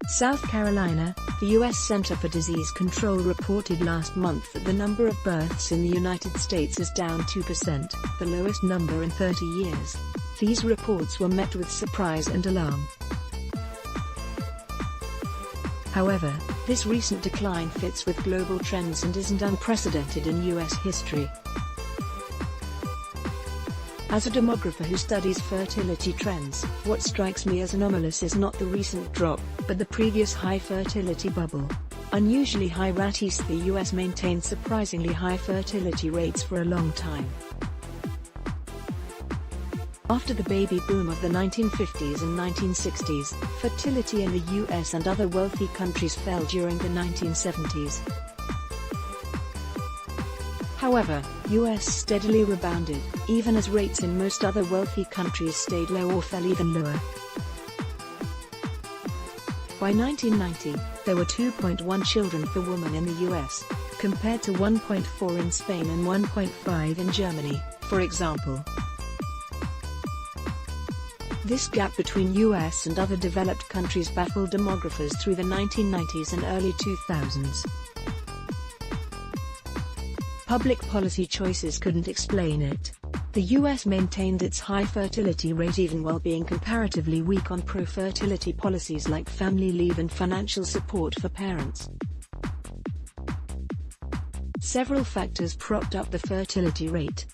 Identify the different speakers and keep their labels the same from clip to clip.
Speaker 1: South Carolina, the U.S. Center for Disease Control reported last month that the number of births in the United States is down 2%, the lowest number in 30 years. These reports were met with surprise and alarm. However, this recent decline fits with global trends and isn't unprecedented in U.S. history. As a demographer who studies fertility trends, what strikes me as anomalous is not the recent drop, but the previous high fertility bubble. Unusually high rates. The U.S. maintained surprisingly high fertility rates for a long time. After the baby boom of the 1950s and 1960s, fertility in the U.S. and other wealthy countries fell during the 1970s. However, U.S. steadily rebounded, even as rates in most other wealthy countries stayed low or fell even lower. By 1990, there were 2.1 children per woman in the U.S., compared to 1.4 in Spain and 1.5 in Germany, for example. This gap between U.S. and other developed countries baffled demographers through the 1990s and early 2000s. Public policy choices couldn't explain it. The U.S. maintained its high fertility rate even while being comparatively weak on pro-fertility policies like family leave and financial support for parents. Several factors propped up the fertility rate.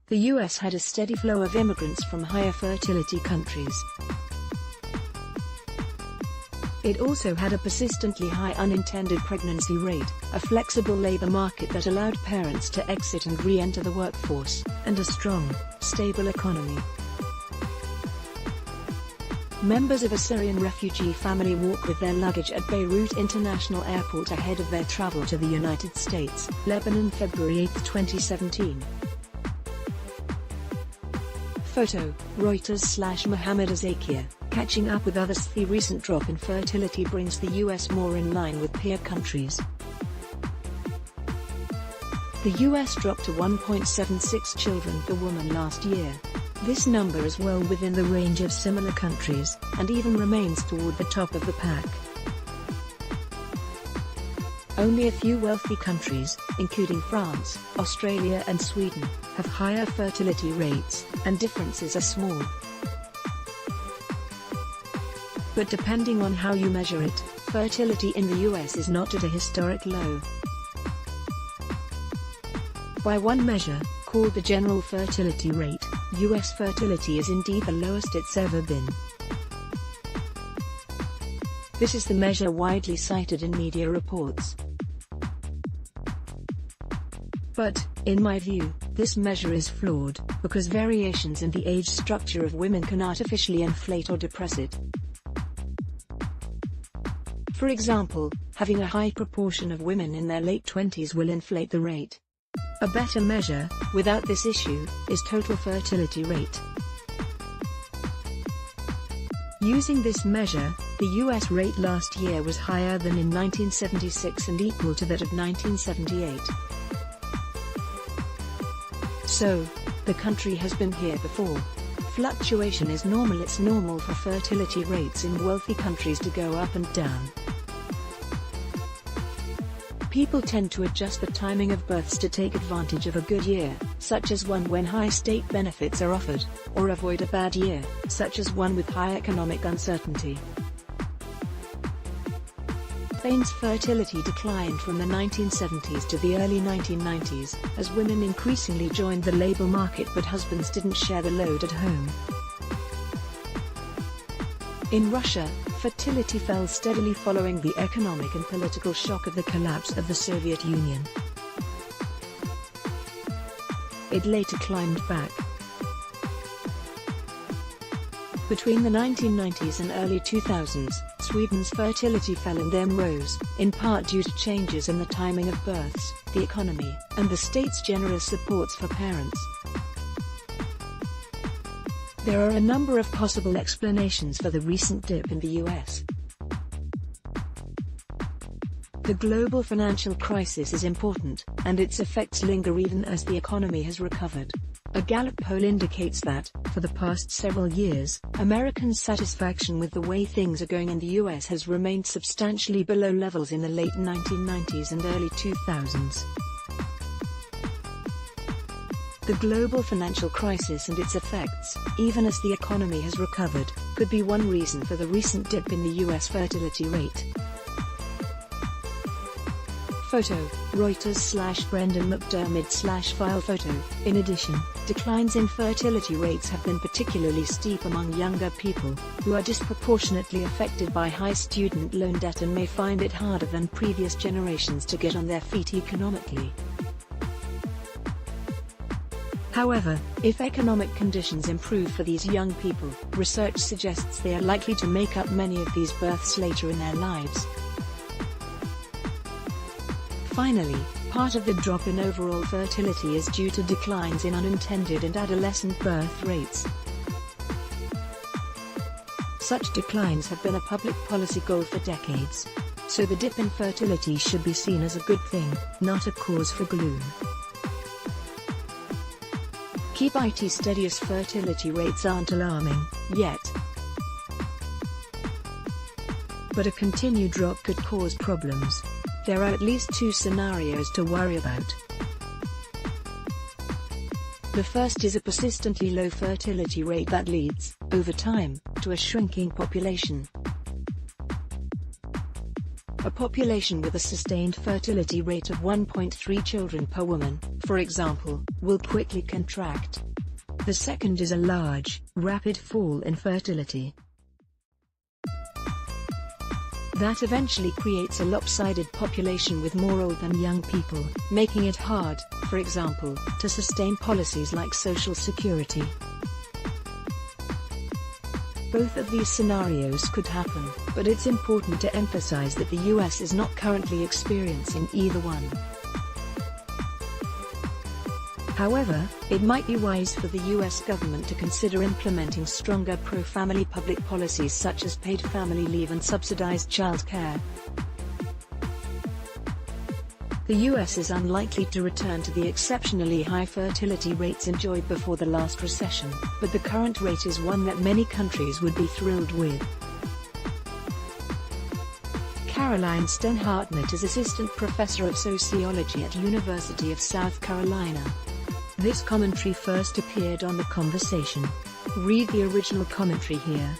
Speaker 1: The U.S. had a steady flow of immigrants from higher fertility countries. It also had a persistently high unintended pregnancy rate, a flexible labor market that allowed parents to exit and re-enter the workforce, and a strong, stable economy. Members of a Syrian refugee family walk with their luggage at Beirut International Airport ahead of their travel to the United States, Lebanon, February 8, 2017. Photo, Reuters/Mohammed Azakia. Catching up with others. The recent drop in fertility brings the U.S. more in line with peer countries. The U.S. dropped to 1.76 children per woman last year. This number is well within the range of similar countries, and even remains toward the top of the pack. Only a few wealthy countries, including France, Australia and Sweden, have higher fertility rates, and differences are small. But depending on how you measure it, fertility in the U.S. is not at a historic low. By one measure, called the general fertility rate, U.S. fertility is indeed the lowest it's ever been. This is the measure widely cited in media reports. But, in my view, this measure is flawed, because variations in the age structure of women can artificially inflate or depress it. For example, having a high proportion of women in their late 20s will inflate the rate. A better measure, without this issue, is total fertility rate. Using this measure, the U.S. rate last year was higher than in 1976 and equal to that of 1978. So, the country has been here before. Fluctuation is normal. It's normal for fertility rates in wealthy countries to go up and down. People tend to adjust the timing of births to take advantage of a good year, such as one when high state benefits are offered, or avoid a bad year, such as one with high economic uncertainty. Spain's fertility declined from the 1970s to the early 1990s, as women increasingly joined the labor market but husbands didn't share the load at home. In Russia, fertility fell steadily following the economic and political shock of the collapse of the Soviet Union. It later climbed back. Between the 1990s and early 2000s, Sweden's fertility fell and then rose, in part due to changes in the timing of births, the economy, and the state's generous supports for parents. There are a number of possible explanations for the recent dip in the U.S. The global financial crisis is important, and its effects linger even as the economy has recovered. A Gallup poll indicates that, for the past several years, Americans' satisfaction with the way things are going in the US has remained substantially below levels in the late 1990s and early 2000s. The global financial crisis and its effects, even as the economy has recovered, could be one reason for the recent dip in the US fertility rate. Photo, Reuters/Brendan McDermid/file photo. In addition, declines in fertility rates have been particularly steep among younger people, who are disproportionately affected by high student loan debt and may find it harder than previous generations to get on their feet economically. However, if economic conditions improve for these young people, research suggests they are likely to make up many of these births later in their lives. Finally, part of the drop in overall fertility is due to declines in unintended and adolescent birth rates. Such declines have been a public policy goal for decades. So the dip in fertility should be seen as a good thing, not a cause for gloom. Keep it steady as fertility rates aren't alarming, yet. But a continued drop could cause problems. There are at least two scenarios to worry about. The first is a persistently low fertility rate that leads, over time, to a shrinking population. A population with a sustained fertility rate of 1.3 children per woman, for example, will quickly contract. The second is a large, rapid fall in fertility. That eventually creates a lopsided population with more old than young people, making it hard, for example, to sustain policies like Social Security. Both of these scenarios could happen, but it's important to emphasize that the US is not currently experiencing either one. However, it might be wise for the US government to consider implementing stronger pro-family public policies such as paid family leave and subsidized child care. The US is unlikely to return to the exceptionally high fertility rates enjoyed before the last recession, but the current rate is one that many countries would be thrilled with. Caroline Sten-Hartnett is Assistant Professor of Sociology at University of South Carolina. This commentary first appeared on The Conversation. Read the original commentary here.